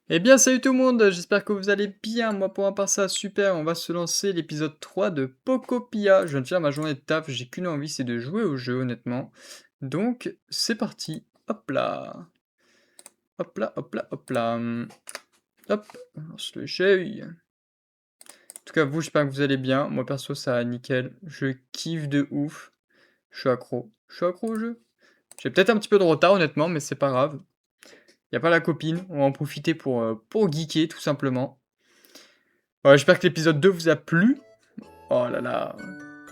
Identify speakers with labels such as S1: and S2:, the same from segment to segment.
S1: Eh bien, salut tout le monde, j'espère que vous allez bien. Moi, pour ma part, ça va super. On va se lancer l'épisode 3 de Pokopia. Je viens de faire ma journée de taf, j'ai qu'une envie, c'est de jouer au jeu, honnêtement. Donc, c'est parti. Hop là. Hop là, hop là, hop là. Hop, on lance le jeu. En tout cas, vous, j'espère que vous allez bien. Moi, perso, ça va nickel. Je kiffe de ouf. Je suis accro. Je suis accro au jeu. J'ai peut-être un petit peu de retard, honnêtement, mais c'est pas grave. Y a pas la copine, on va en profiter pour geeker, tout simplement. Ouais, j'espère que l'épisode 2 vous a plu. Oh là là.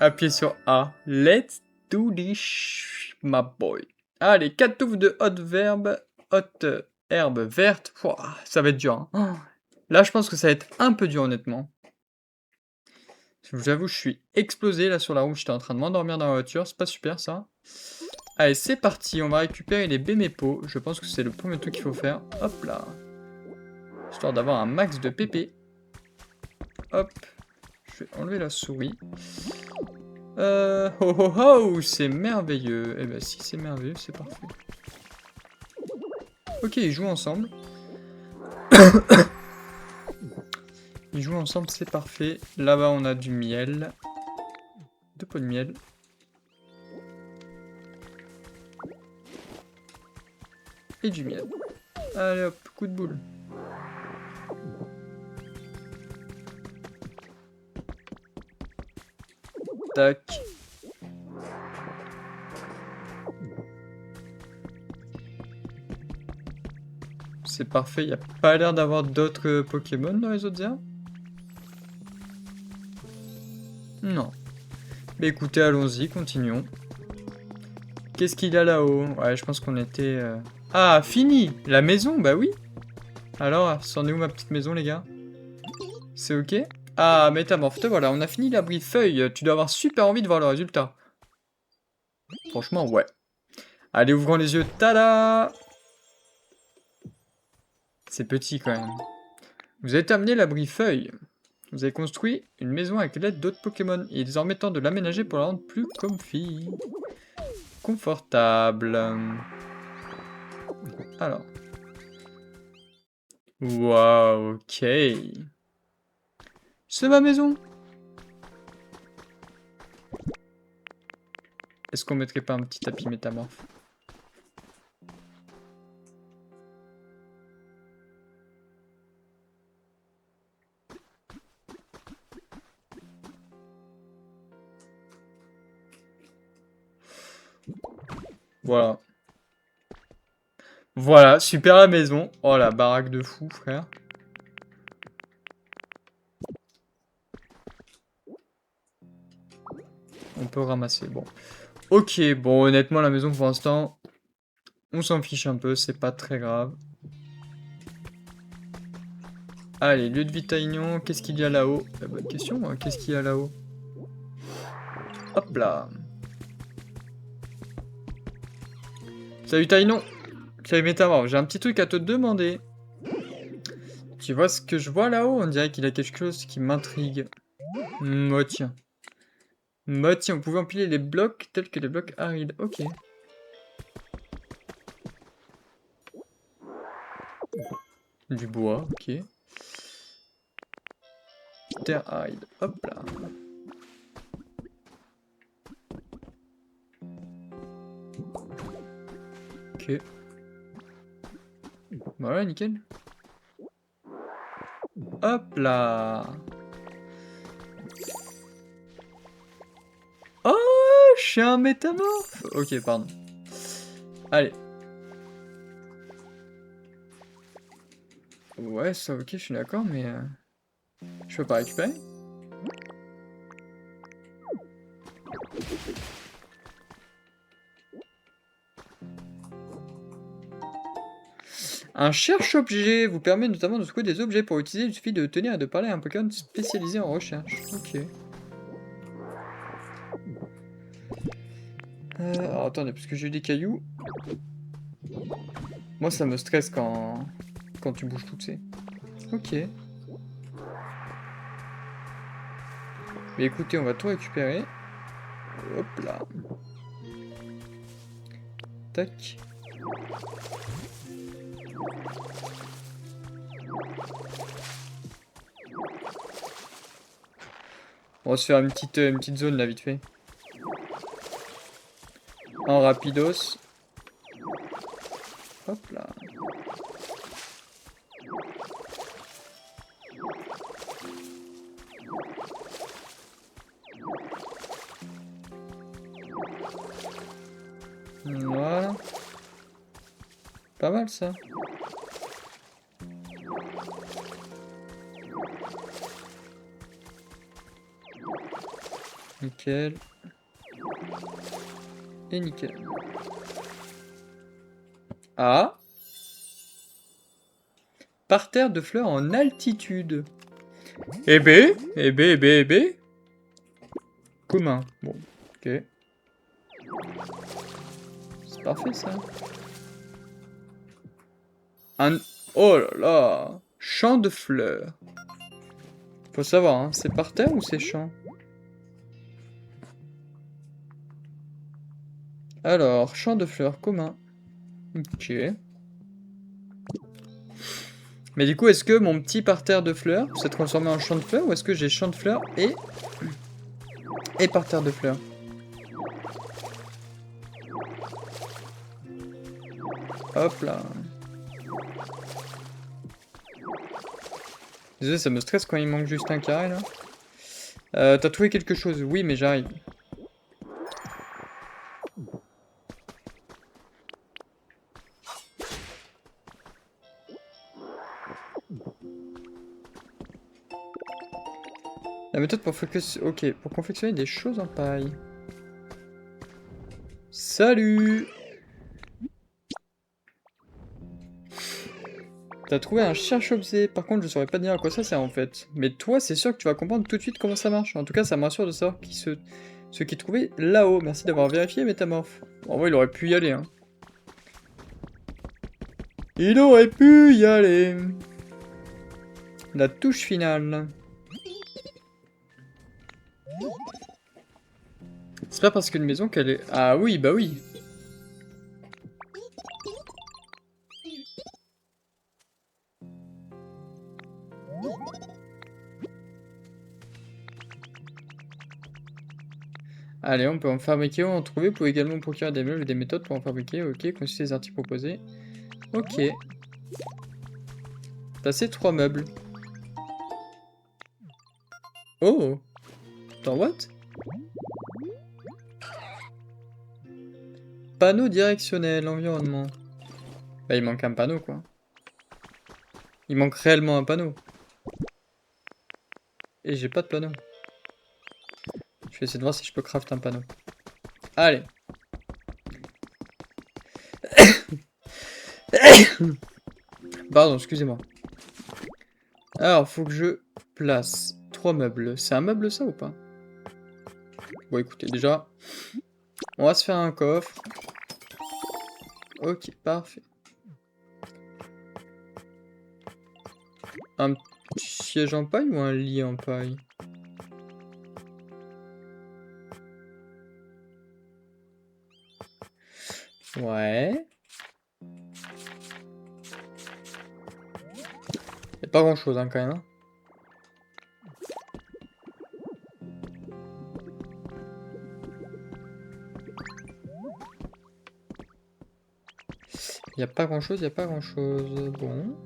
S1: Appuyez sur A. Let's do this, my boy. Allez, 4 touffes de haute herbe verte. Pouah, ça va être dur, hein. Là, je pense que ça va être un peu dur, honnêtement. Je vous avoue, je suis explosé là sur la route. J'étais en train de m'endormir dans la voiture. C'est pas super, ça. Allez, c'est parti. On va récupérer les Bémépos. Je pense que c'est le premier truc qu'il faut faire. Hop là. Histoire d'avoir un max de PP. Hop. Je vais enlever la souris. Oh oh oh, c'est merveilleux. Eh ben si c'est merveilleux, c'est parfait. Ok, ils jouent ensemble. Ils jouent ensemble, c'est parfait. Là-bas, on a du miel. 2 pots de miel. Et du miel. Allez hop, coup de boule. Tac. C'est parfait, il n'y a pas l'air d'avoir d'autres Pokémon dans les autres aires. Non. Mais écoutez, allons-y, continuons. Qu'est-ce qu'il y a là-haut? Ouais, je pense qu'on était... Ah, fini! La maison, bah oui! Alors, c'en est où ma petite maison, les gars? C'est ok? Ah, métamorphe, te voilà, on a fini l'abri feuille. Tu dois avoir super envie de voir le résultat. Franchement, ouais. Allez, ouvrons les yeux. Tada! C'est petit quand même. Vous avez terminé l'abri feuille. Vous avez construit une maison avec l'aide d'autres Pokémon. Il est désormais temps de l'aménager pour la rendre plus comfy. Confortable. Alors. Waouh, ok. C'est ma maison. Est-ce qu'on mettrait pas un petit tapis métamorphe? Voilà. Voilà, super la maison. Oh la baraque de fou, frère. On peut ramasser, bon. Ok, bon, honnêtement, la maison, pour l'instant, on s'en fiche un peu, c'est pas très grave. Allez, lieu de Vitaignon, qu'est-ce qu'il y a là-haut? Bonne question, hein, qu'est-ce qu'il y a là-haut? Hop là. Salut Taïnon. Salut Métamorph, j'ai un petit truc à te demander. Tu vois ce que je vois là-haut? On dirait qu'il a quelque chose qui m'intrigue. Oh tiens. Tiens, vous pouvez empiler les blocs tels que les blocs arides. Ok. Du bois, ok. Terre aride, hop là. Ok. Voilà, nickel. Hop là. Oh, je suis un métamorphe. Ok, pardon. Allez. Ouais, ça ok, je suis d'accord, mais... je peux pas récupérer? Un cherche-objet vous permet notamment de trouver des objets pour utiliser. Il suffit de tenir et de parler à un Pokémon spécialisé en recherche. Ok. Alors attendez, parce que j'ai eu des cailloux. Moi, ça me stresse quand tu bouges tout, tu sais. Ok. Mais écoutez, on va tout récupérer. Hop là. Tac. On va se faire une petite zone là, vite fait. En rapidos. Hop là. Voilà. Pas mal ça. Nickel. Et nickel. Ah. Parterre de fleurs en altitude. Eh ben, eh ben, eh ben, eh ben. Commun. Bon, ok. C'est parfait ça. Un... Oh là là. Champ de fleurs. Faut savoir, hein, c'est par terre ou c'est champ? Alors, champ de fleurs commun. Ok. Mais du coup, est-ce que mon petit parterre de fleurs s'est transformé en champ de fleurs ou est-ce que j'ai champ de fleurs et parterre de fleurs? Hop là. Désolé, ça me stresse quand il manque juste un carré là. T'as trouvé quelque chose? Oui, mais j'arrive. La méthode pour pour confectionner des choses en paille. Salut! T'as trouvé un cherche-objet. Par contre, je saurais pas dire à quoi ça sert en fait. Mais toi, c'est sûr que tu vas comprendre tout de suite comment ça marche. En tout cas, ça me rassure de savoir ce qui est trouvé là-haut. Merci d'avoir vérifié, Métamorphe. En vrai, il aurait pu y aller, hein. Il aurait pu y aller. La touche finale. C'est pas parce qu'une maison qu'elle est... Ah oui, bah oui. Allez, on peut en fabriquer ou en trouver. Vous pouvez également procurer des meubles et des méthodes pour en fabriquer. Ok, consultez les articles proposés. Ok. Passer 3 meubles. Oh! Attends, what? Panneau directionnel, environnement. Bah, il manque un panneau, quoi. Il manque réellement un panneau. Et j'ai pas de panneau. Je vais essayer de voir si je peux craft un panneau. Allez. Pardon, excusez-moi. Alors, faut que je place 3 meubles. C'est un meuble, ça, ou pas? Bon, écoutez, déjà, on va se faire un coffre. Ok, parfait. Un petit siège en paille ou un lit en paille? Ouais. Y'a pas grand chose, hein, quand même. Hein. Y'a pas grand chose, y'a pas grand chose. Bon.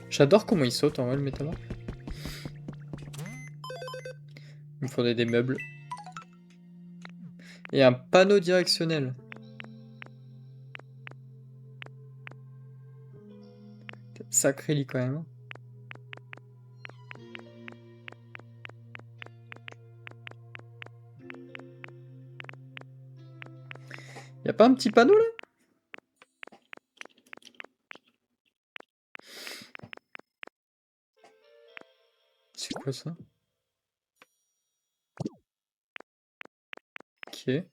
S1: J'adore comment il saute en vrai, le métamorphe. Il me faudrait des meubles. Et un panneau directionnel. Sacré lit quand même. Hein. Y'a pas un petit panneau là? C'est quoi ça? Ok.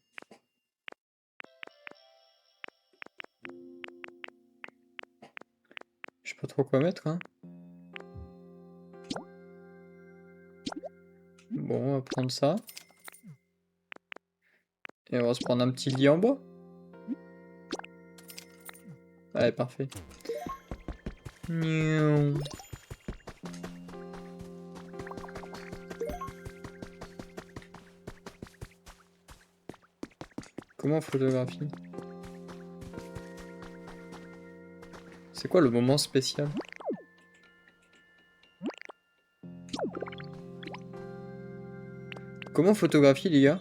S1: Je sais pas trop quoi mettre, hein. Bon, on va prendre ça. Et on va se prendre un petit lit en bois. Allez, parfait. Miaou. Comment photographie? C'est quoi le moment spécial? Comment photographie les gars?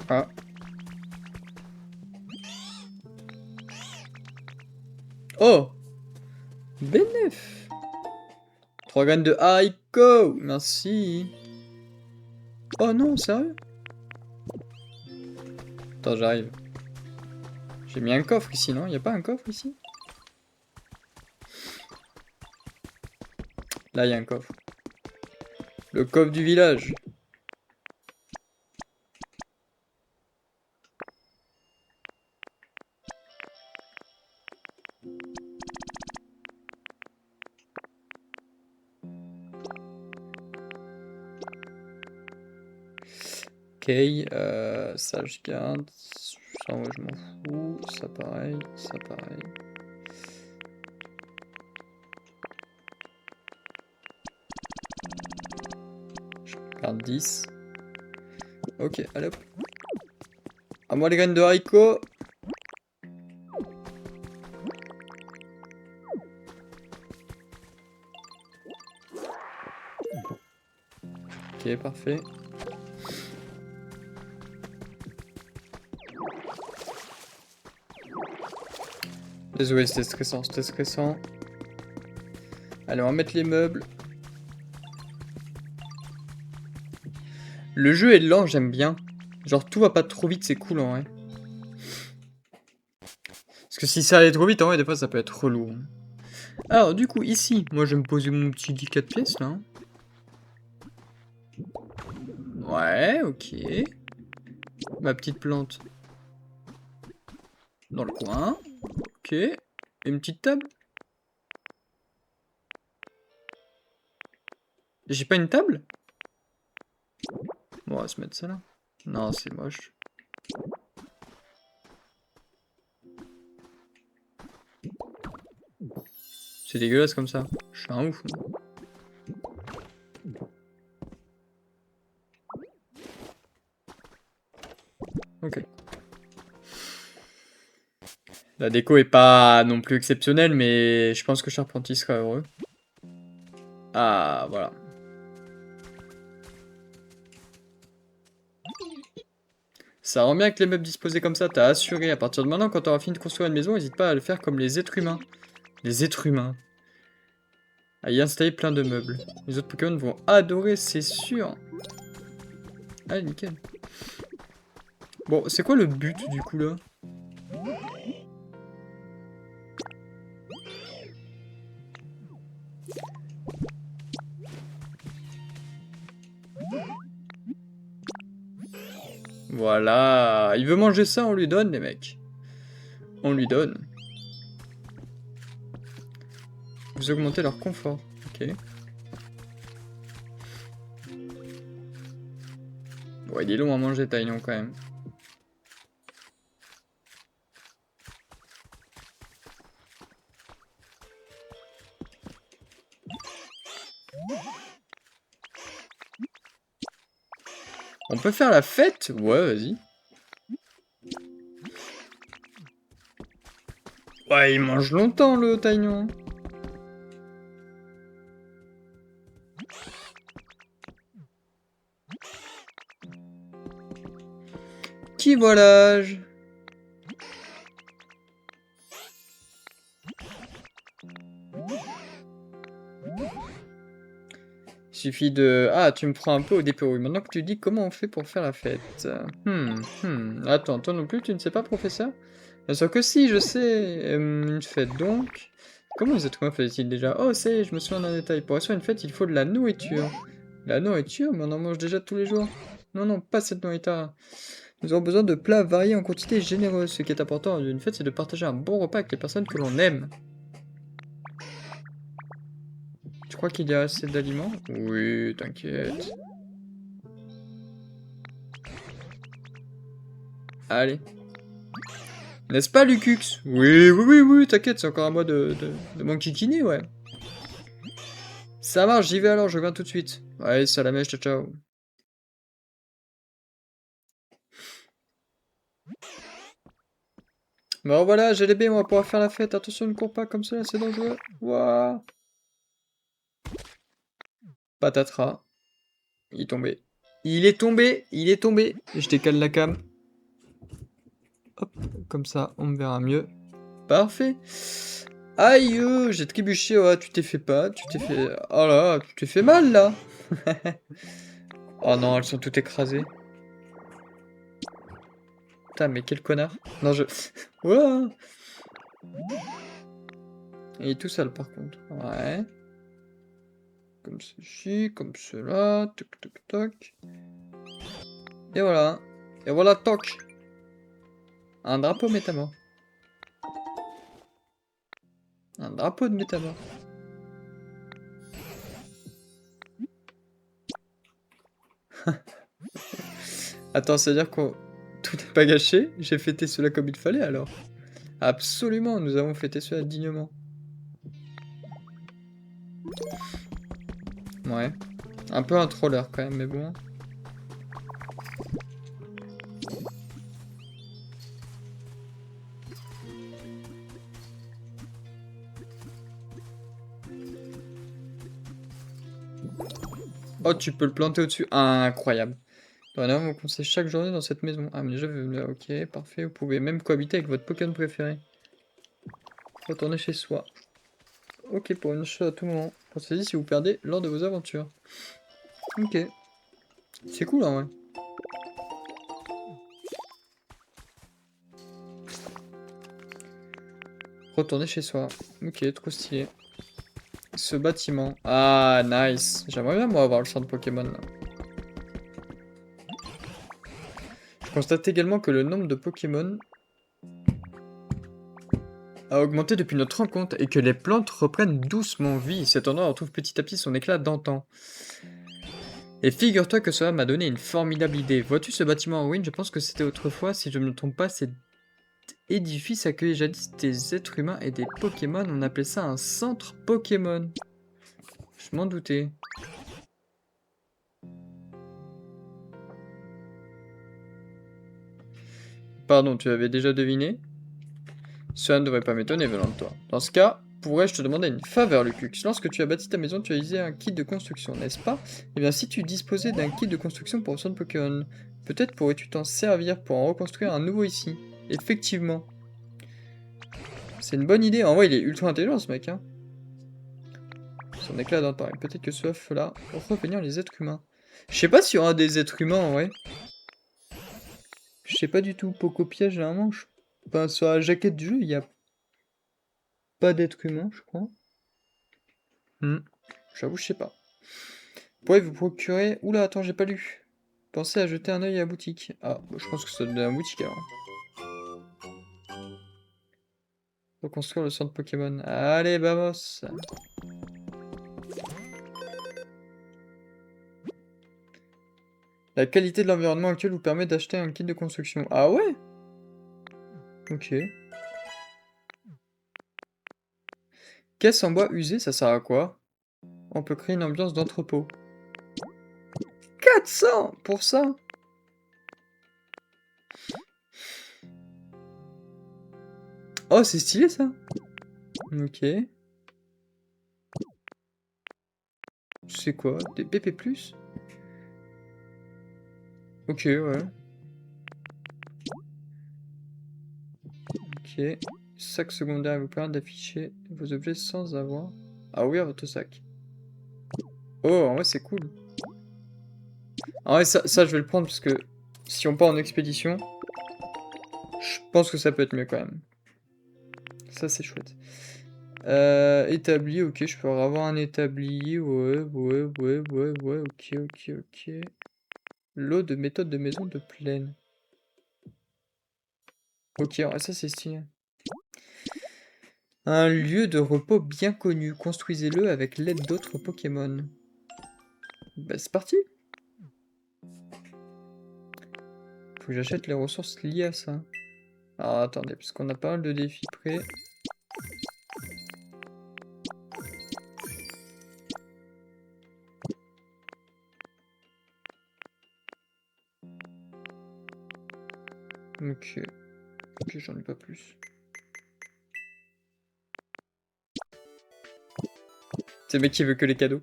S1: Ah. Oh! Bénef! 3 graines de haricots! Merci! Oh non, sérieux? Attends, j'arrive. J'ai mis un coffre ici, non? Y'a pas un coffre ici? Là, y'a un coffre. Le coffre du village. Ok, ça je garde. Ça, moi je m'en fous. Ça pareil, ça pareil. Je garde 10. Ok, allez hop. À moi les graines de haricots. Ok, parfait. Désolé, c'était stressant, c'était stressant. Allez, on va mettre les meubles. Le jeu est lent, j'aime bien. Genre, tout va pas trop vite, c'est cool en vrai. Parce que si ça allait trop vite, en vrai, des fois, ça peut être relou. Hein. Alors, du coup, ici, moi, je vais me poser mon petit 10-4 pièces, là. Ouais, ok. Ma petite plante. Dans le coin. Ok. Et une petite table. J'ai pas une table? Bon, on va se mettre ça là. Non, c'est moche. C'est dégueulasse comme ça. Je suis un ouf. Ok. La déco est pas non plus exceptionnelle, mais je pense que Charpentier sera heureux. Ah, voilà. Ça rend bien que les meubles disposés comme ça, t'as assuré. À partir de maintenant, quand t'auras fini de construire une maison, n'hésite pas à le faire comme les êtres humains. Les êtres humains. À y installer plein de meubles. Les autres Pokémon vont adorer, c'est sûr. Allez, nickel. Bon, c'est quoi le but du coup là? Voilà. Il veut manger ça, on lui donne, les mecs. On lui donne. Vous augmentez leur confort. Ok. Bon, il est long à manger, Taillon, quand même. On peut faire la fête? Ouais, vas-y. Ouais, il mange longtemps, le Taignon. Qui volage? Suffit de... Ah, tu me prends un peu au dépourvu. Maintenant que tu dis comment on fait pour faire la fête. Attends, toi non plus, tu ne sais pas, professeur? Bien sûr que si, je sais. Une fête donc. Comment les êtres humains faisaient-ils déjà? Oh, c'est, je me souviens d'un détail. Pour assurer une fête, il faut de la nourriture. La nourriture? Mais on en mange déjà tous les jours. Non, non, pas cette nourriture. Nous avons besoin de plats variés en quantité généreuse. Ce qui est important d'une fête, c'est de partager un bon repas avec les personnes que l'on aime. Tu crois qu'il y a assez d'aliments? Oui, t'inquiète. Allez. N'est-ce pas, Lucux? Oui, oui, oui, oui, t'inquiète, c'est encore à moi de m'enquiquiner, ouais. Ça marche, j'y vais alors, je viens tout de suite. Allez, salamèche, ciao, ciao. Bon voilà, j'ai les baies, on va pouvoir faire la fête. Attention, ne cours pas comme ça, c'est dangereux. Ouah. Patatras. Il est tombé. Il est tombé, il est tombé. Je décale la cam. Hop, comme ça, on me verra mieux. Parfait. Aïe, j'ai trébuché. Oh, tu t'es fait pas, tu t'es fait... Oh là, tu t'es fait mal, là. Oh non, elles sont toutes écrasées. Putain, mais quel connard. Non, je... Ouah. Il est tout seul, par contre. Ouais. Comme ceci, comme cela. Toc, toc, toc. Et voilà. Et voilà, toc. Un drapeau métamorphe. Un drapeau de métamorphe. Attends, c'est-à-dire que tout n'est pas gâché? J'ai fêté cela comme il fallait, alors? Absolument, nous avons fêté cela dignement. Ouais. Un peu un troller, quand même, mais bon. Oh, tu peux le planter au-dessus. Incroyable. Dorénavant, vous conseille chaque journée dans cette maison. Ah, mais déjà, ok, parfait. Vous pouvez même cohabiter avec votre Pokémon préféré. Retournez chez soi. Ok, pour une chose à tout moment. Pensez-y si vous perdez lors de vos aventures. Ok. C'est cool, en vrai. Retourner chez soi. Ok, trop stylé. Ce bâtiment. Ah, nice. J'aimerais bien, moi, avoir le centre Pokémon, là. Je constate également que le nombre de Pokémon a augmenté depuis notre rencontre et que les plantes reprennent doucement vie. Cet endroit retrouve petit à petit son éclat d'antan. Et figure-toi que cela m'a donné une formidable idée. Vois-tu ce bâtiment en ruine? Je pense que c'était autrefois, si je ne me trompe pas, cet édifice accueillait jadis des êtres humains et des Pokémon. On appelait ça un centre Pokémon. Je m'en doutais. Pardon, tu avais déjà deviné? Cela ne devrait pas m'étonner venant de toi. Dans ce cas, pourrais-je te demander une faveur, Lucux? Lorsque tu as bâti ta maison, tu as utilisé un kit de construction, n'est-ce pas? Eh bien, si tu disposais d'un kit de construction pour le centre Pokémon, peut-être pourrais-tu t'en servir pour en reconstruire un nouveau ici. Effectivement. C'est une bonne idée. En vrai, il est ultra intelligent, ce mec, hein. Son éclat d'antan. Et peut-être que cela fera revenir les êtres humains. Je sais pas s'il y aura des êtres humains, en vrai. Je sais pas du tout. Pocopia, généralement, enfin, sur la jaquette du jeu, il n'y a pas d'être humain, je crois. J'avoue, je sais pas. Vous pourrez vous procurer... Oula, attends, j'ai pas lu. Pensez à jeter un œil à la boutique. Ah, bah, je pense que ça doit être la boutique alors. Reconstruire le centre Pokémon. Allez, vamos. La qualité de l'environnement actuel vous permet d'acheter un kit de construction. Ah ouais? Ok. Caisse en bois usée, ça sert à quoi? On peut créer une ambiance d'entrepôt. 400 pour ça? Oh, c'est stylé ça. Ok. C'est quoi? Des PP+? Ok, ouais. Ok. Sac secondaire vous permet d'afficher vos objets sans avoir à ouvrir votre sac. Oh, en vrai, c'est cool. En vrai, ça, je vais le prendre parce que si on part en expédition, je pense que ça peut être mieux quand même. Ça, c'est chouette. Établi, ok, je peux avoir un établi. Ouais, ok. Lot de méthode de maison de plaine. Ok, ouais, ça, c'est stylé. Un lieu de repos bien connu. Construisez-le avec l'aide d'autres Pokémon. Bah, c'est parti. Faut que j'achète les ressources liées à ça. Alors attendez, parce qu'on a pas mal de défis prêts. Ok. Ok, j'en ai pas plus. C'est le mec qui veut que les cadeaux.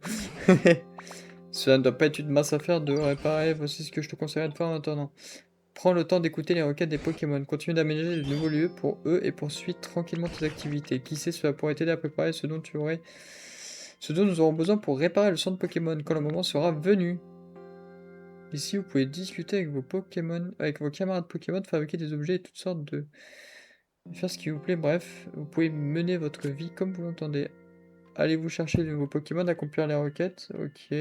S1: Cela ne doit pas être une masse à faire de réparer. Voici ce que je te conseillerais de faire en attendant. Prends le temps d'écouter les requêtes des Pokémon. Continue d'aménager de nouveaux lieux pour eux et poursuis tranquillement tes activités. Qui sait, cela pourrait t'aider à préparer ce dont nous aurons besoin pour réparer le centre Pokémon quand le moment sera venu. Ici, vous pouvez discuter avec vos Pokémon, avec vos camarades Pokémon, fabriquer des objets et toutes sortes de... faire ce qui vous plaît. Bref, vous pouvez mener votre vie comme vous l'entendez. Allez-vous chercher de nouveaux Pokémon, accomplir les requêtes. Ok.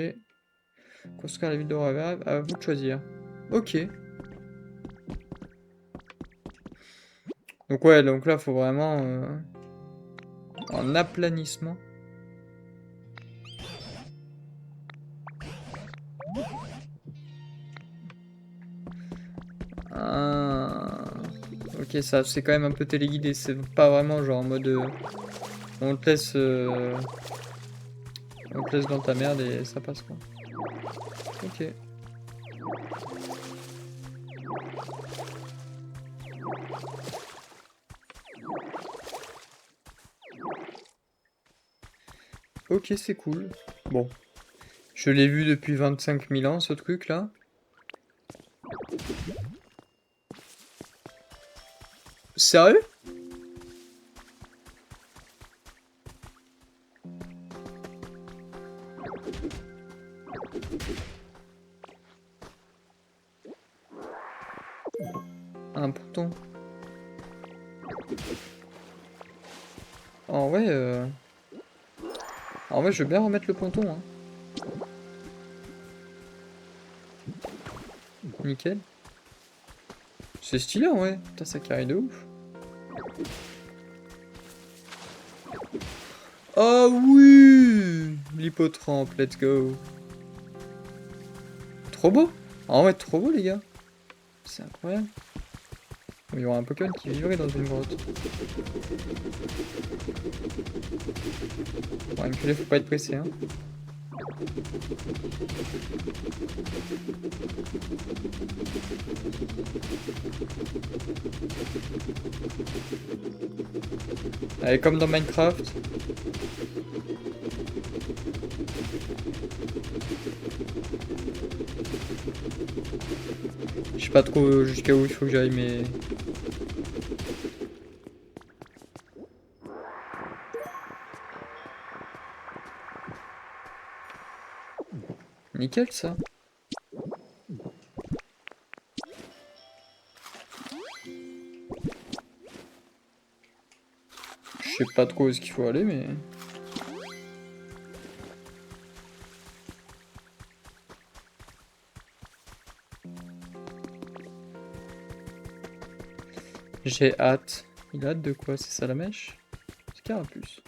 S1: Construire la ville de Ravia, à vous de choisir. Ok. Donc ouais, donc là, faut vraiment... un aplanissement. Ah... Ok, ça, c'est quand même un peu téléguidé. C'est pas vraiment genre en mode... on te laisse... on te laisse dans ta merde et ça passe quoi. Ok. Ok, c'est cool. Bon. Je l'ai vu depuis 25 000 ans, ce truc-là. Sérieux? Un ponton. En vrai, je veux bien remettre le ponton, hein. Nickel. C'est stylé, en vrai. Putain, ça carré de ouf. Oh oui! L'hippotrampe, let's go. Trop beau. En vrai, trop beau, les gars. C'est incroyable. Il y aura un Pokémon qui vivrait dans une grotte. Bon, MQL, faut pas être pressé, hein. Allez, comme dans Minecraft. Je sais pas trop jusqu'à où il faut que j'aille, mais... Nickel, ça. Je sais pas trop où est-ce qu'il faut aller, mais... J'ai hâte. Il a hâte de quoi? C'est ça la mèche? C'est Carapuce.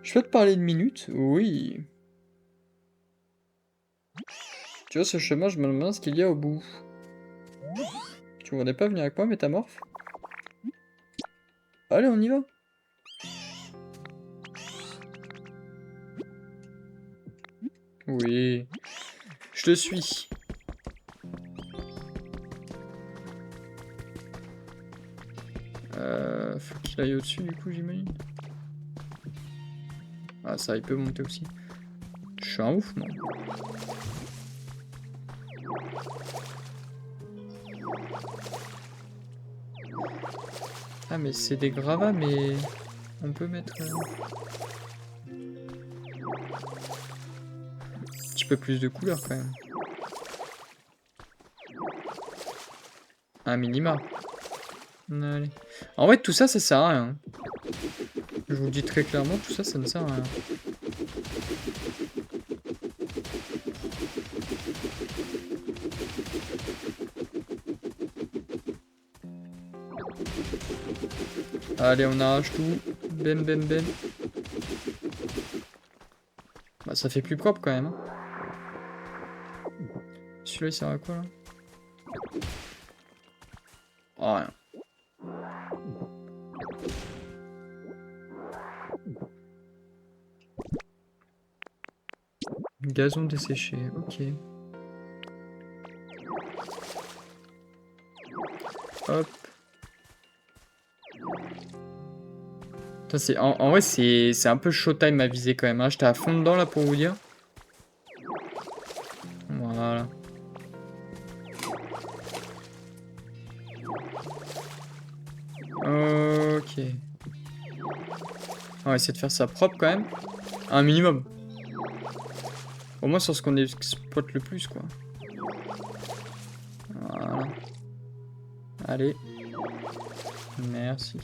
S1: Je peux te parler une minute? Oui. Tu vois ce chemin, je me demande ce qu'il y a au bout. Tu voudrais pas venir avec moi, métamorphe? Allez, on y va. Oui. Je te suis. Faut qu'il aille au-dessus, du coup, j'imagine. Ah, ça, il peut monter aussi. Je suis un ouf, moi. Ah, mais c'est des gravats, mais... on peut mettre... un petit peu plus de couleurs, quand même. Un minima. Allez. En vrai, tout ça, ça sert à rien. Je vous le dis très clairement, tout ça, ça ne sert à rien. Allez, on arrache tout. Bem, bem, bem. Bah, ça fait plus propre quand même. Hein. Celui-là, il sert à quoi là? Oh, rien. Gazon desséché, ok. Hop. Putain, en vrai, c'est un peu showtime à viser quand même. Hein. J'étais à fond dedans là pour vous dire. Voilà. Ok. On va essayer de faire ça propre quand même. Un minimum. Au moins sur ce qu'on exploite le plus quoi. Voilà. Allez. Merci.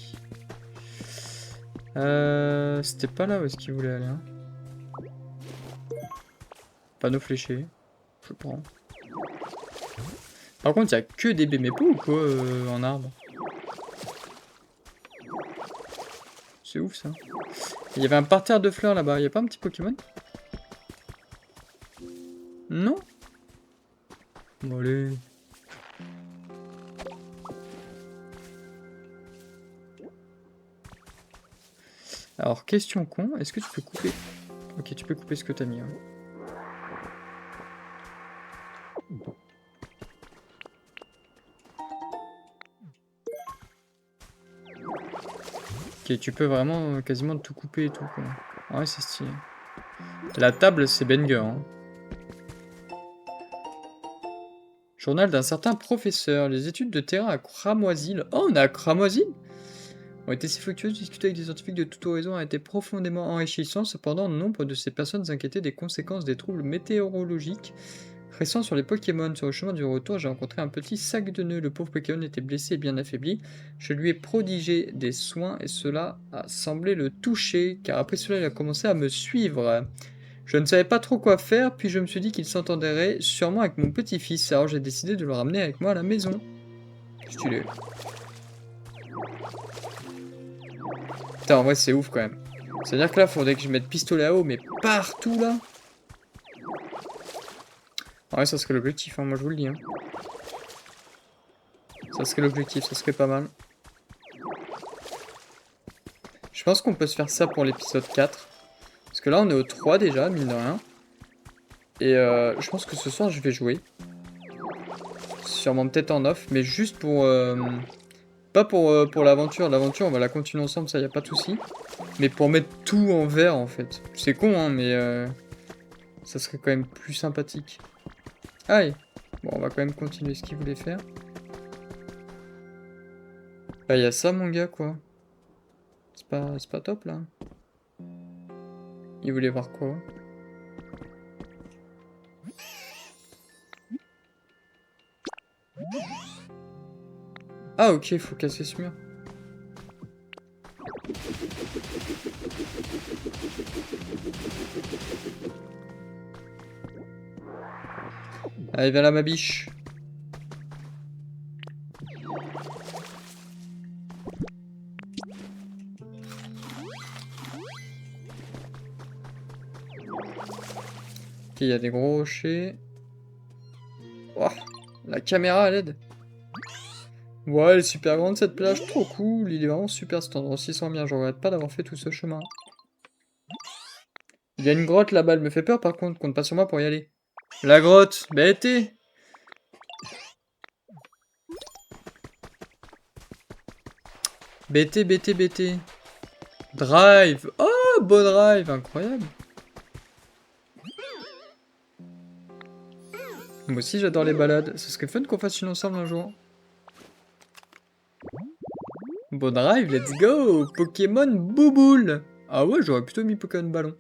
S1: C'était pas là où est-ce qu'il voulait aller. Hein. Panneau fléché. Je prends. Par contre, il y a que des bébés ou quoi en arbre. C'est ouf ça. Il y avait un parterre de fleurs là-bas. Il y a pas un petit Pokémon? Non? Bon, allez. Alors, question con. Est-ce que tu peux couper? Ok, tu peux couper ce que t'as mis. Hein. Ok, tu peux vraiment quasiment tout couper et tout quoi. Ah ouais, c'est stylé. La table, c'est banger. Hein. Journal d'un certain professeur. Les études de terrain à Cramoisil. Oh, on est à Cramoisil ont été si fructueuses. Discuter avec des scientifiques de tout horizon a été profondément enrichissant. Cependant, nombre de ces personnes s'inquiétaient des conséquences des troubles météorologiques récents sur les Pokémon. Sur le chemin du retour, j'ai rencontré un petit sac de nœuds. Le pauvre Pokémon était blessé et bien affaibli. Je lui ai prodigé des soins et cela a semblé le toucher, car après cela, il a commencé à me suivre. Je ne savais pas trop quoi faire, puis je me suis dit qu'il s'entendrait sûrement avec mon petit-fils, alors j'ai décidé de le ramener avec moi à la maison. Stylé. Putain, en vrai, c'est ouf quand même. C'est-à-dire que là, faudrait que je mette pistolet à eau, mais partout là. Ouais, ça serait l'objectif, hein, moi je vous le dis. Hein. Ça serait l'objectif, ça serait pas mal. Je pense qu'on peut se faire ça pour l'épisode 4. Parce que là, on est au 3 déjà, mine de rien. Et je pense que ce soir, je vais jouer. Sûrement peut-être en off, mais juste pour... pas pour l'aventure. L'aventure, on va la continuer ensemble, ça, y a pas de souci. Mais pour mettre tout en vert, en fait. C'est con, hein, mais... ça serait quand même plus sympathique. Allez. Bon, on va quand même continuer ce qu'il voulait faire. Bah, y a ça, mon gars, quoi. C'est pas top, là. Il voulait voir quoi? Ah, ok, il faut casser ce mur. Allez, viens là, ma biche. Ok, il y a des gros rochers. Oh, la caméra, elle aide. Ouais, elle est super grande cette plage, trop cool. Il est vraiment super cet endroit, s'y sent bien. Je regrette pas d'avoir fait tout ce chemin. Il y a une grotte là-bas, elle me fait peur par contre. Compte pas sur moi pour y aller. La grotte, BT. BT, BT, BT. Drive. Oh, beau drive, incroyable. Moi aussi j'adore les balades. Ce serait fun qu'on fasse une ensemble un jour. Beau drive, let's go. Pokémon Bouboule. Ah ouais, j'aurais plutôt mis Pokémon Ballon.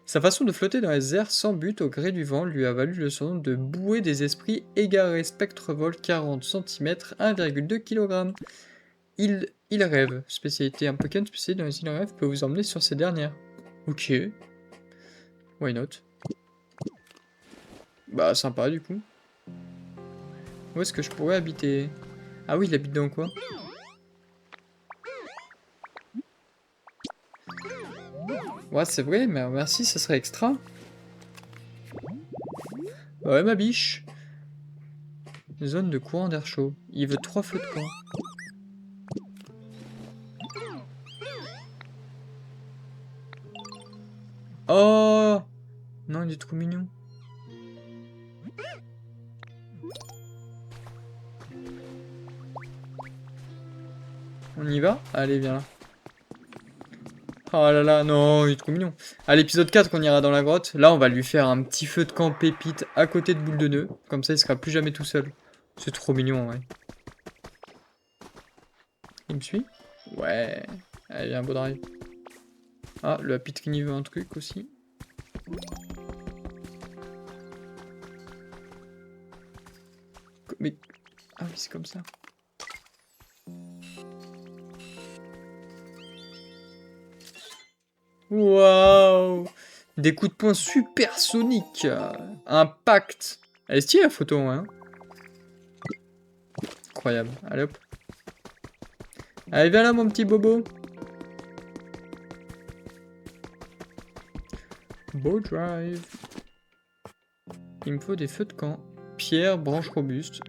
S1: Sa façon de flotter dans les airs sans but au gré du vent lui a valu le surnom de bouée des esprits égarés. Spectre vol 40 cm, 1,2 kg. Il rêve. Spécialité. Un Pokémon spécialisé dans les îles rêves peut vous emmener sur ces dernières. Ok. Why not? Bah sympa du coup. Où est-ce que je pourrais habiter? Ah oui, il habite dans quoi? Ouais, c'est vrai, mais merci, ça serait extra. Ouais, ma biche. Zone de courant d'air chaud. Il veut 3 feux de camp. Oh non, il est trop mignon. On y va? Allez, viens là. Oh là là, non, il est trop mignon. À l'épisode 4, on ira dans la grotte. Là, on va lui faire un petit feu de camp pépite à côté de boule de nœud. Comme ça, il sera plus jamais tout seul. C'est trop mignon, ouais. Il me suit? Ouais. Allez, viens, beau drive. Ah, le Happy Trini veut un truc aussi. Mais... Ah oui, c'est comme ça. Waouh! Des coups de poing supersoniques. Impact. Elle est stylée la photo, ouais. Hein. Incroyable. Allez hop. Allez, viens là, mon petit bobo. Beau drive. Il me faut des feux de camp. Pierre, branche robuste.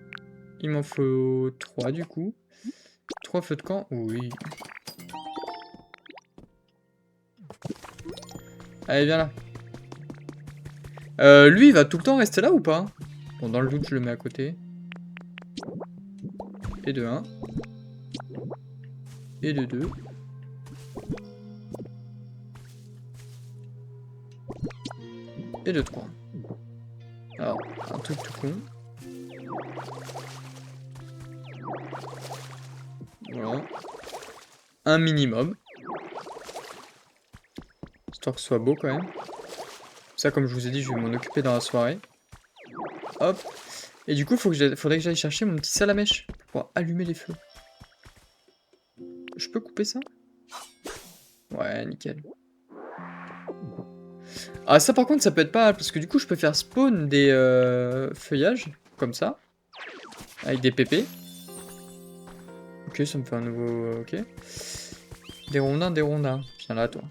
S1: Il m'en faut 3 du coup. 3 feux de camp. Oui. Allez, viens là. Lui, il va tout le temps rester là ou pas? Bon, dans le doute, je le mets à côté. Et de 1. Et de 2. Et de 3. Alors, un truc tout con. Voilà. Un minimum. Histoire que ce soit beau quand même. Ça, comme je vous ai dit, je vais m'en occuper dans la soirée. Hop. Et du coup, faudrait que j'aille chercher mon petit salamèche pour pouvoir allumer les feux. Je peux couper ça? Ouais, nickel. Ah, ça par contre, ça peut être pas mal, parce que du coup, je peux faire spawn des feuillages, comme ça, avec des pépés. Ok, ça me fait un nouveau... ok. Des rondins, des rondins. Viens là, toi.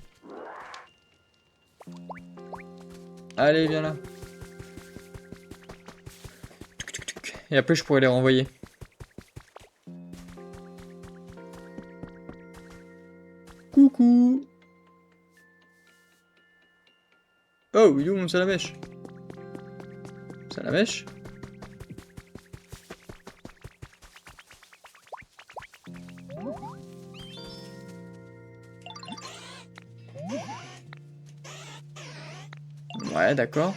S1: Allez, viens là. Et après, je pourrais les renvoyer. Coucou. Oh, il est où mon salamèche? Salamèche? Ouais, d'accord.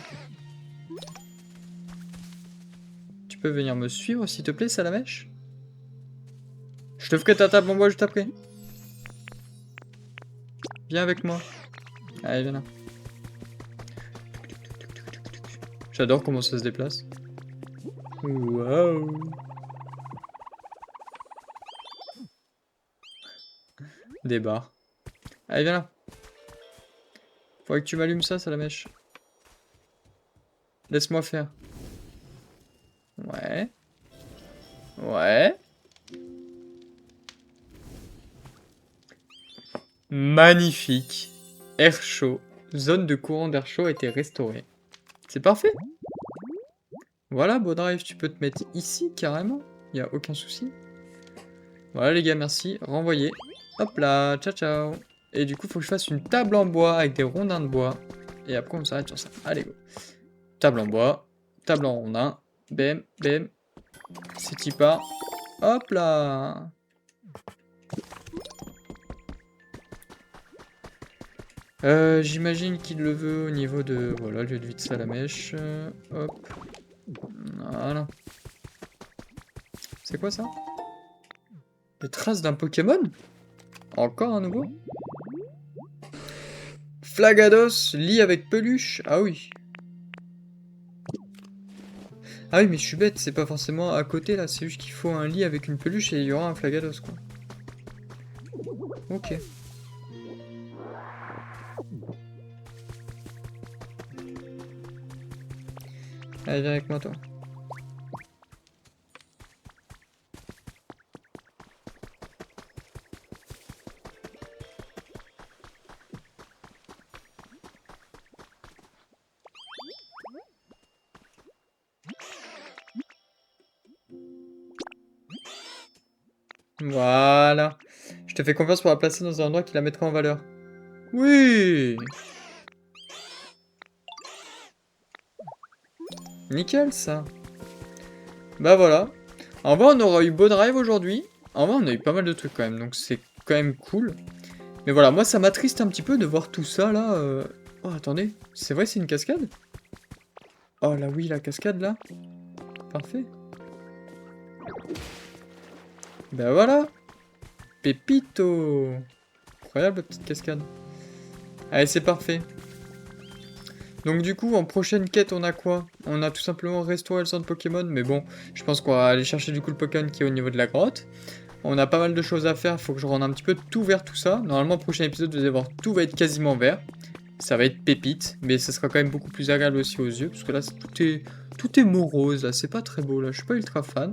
S1: Tu peux venir me suivre, s'il te plaît, Salamèche? Je te ferai ta table en bois juste après. Viens avec moi. Allez, viens là. J'adore comment ça se déplace. Waouh. Des barres. Allez, viens là. Faudrait que tu m'allumes ça, Salamèche. Laisse-moi faire. Ouais. Ouais. Magnifique. Air chaud. Zone de courant d'air chaud a été restaurée. C'est parfait. Voilà, beau drive, tu peux te mettre ici carrément. Y a aucun souci. Voilà les gars, merci. Renvoyer. Hop là, ciao ciao. Et du coup, faut que je fasse une table en bois avec des rondins de bois. Et après, on s'arrête sur ça. Allez, go. Table en bois. Table en rondin. Bam, bam. C'est y part. Hop là. J'imagine qu'il le veut au niveau de... Voilà, lieu de vie de Salamèche. Hop. Voilà. C'est quoi ça? Des traces d'un Pokémon? Encore un nouveau? Flagados, lit avec peluche. Ah oui. Ah oui, mais je suis bête, c'est pas forcément à côté là, c'est juste qu'il faut un lit avec une peluche et il y aura un Flagados quoi. Ok. Allez, viens avec moi toi. Voilà. Je te fais confiance pour la placer dans un endroit qui la mettra en valeur. Oui! Nickel, ça. Bah voilà. En vrai, on aura eu beau drive aujourd'hui. En vrai, on a eu pas mal de trucs quand même, donc c'est quand même cool. Mais voilà, moi, ça m'attriste un petit peu de voir tout ça, là. Oh, attendez. C'est vrai, c'est une cascade? Oh, là, oui, la cascade, là. Parfait. Bah voilà. Pépito. Incroyable, petite cascade. Allez, c'est parfait. Donc du coup, en prochaine quête, on a quoi? On a tout simplement restaurer le centre Pokémon, mais bon, je pense qu'on va aller chercher du coup le Pokémon qui est au niveau de la grotte. On a pas mal de choses à faire, il faut que je rende un petit peu tout vert tout ça. Normalement, au prochain épisode, vous allez voir, tout va être quasiment vert. Ça va être pépite, mais ça sera quand même beaucoup plus agréable aussi aux yeux, parce que là, tout est morose, là, c'est pas très beau, là, je suis pas ultra fan.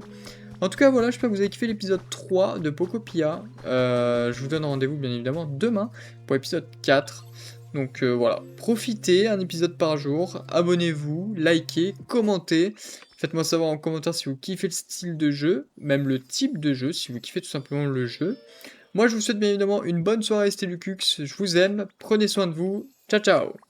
S1: En tout cas, voilà, j'espère que vous avez kiffé l'épisode 3 de Pocopia. Je vous donne rendez-vous, bien évidemment, demain pour l'épisode 4. Donc voilà, profitez, un épisode par jour, abonnez-vous, likez, commentez. Faites-moi savoir en commentaire si vous kiffez le style de jeu, même le type de jeu, si vous kiffez tout simplement le jeu. Moi, je vous souhaite bien évidemment une bonne soirée, c'était Lucux, je vous aime, prenez soin de vous, ciao ciao!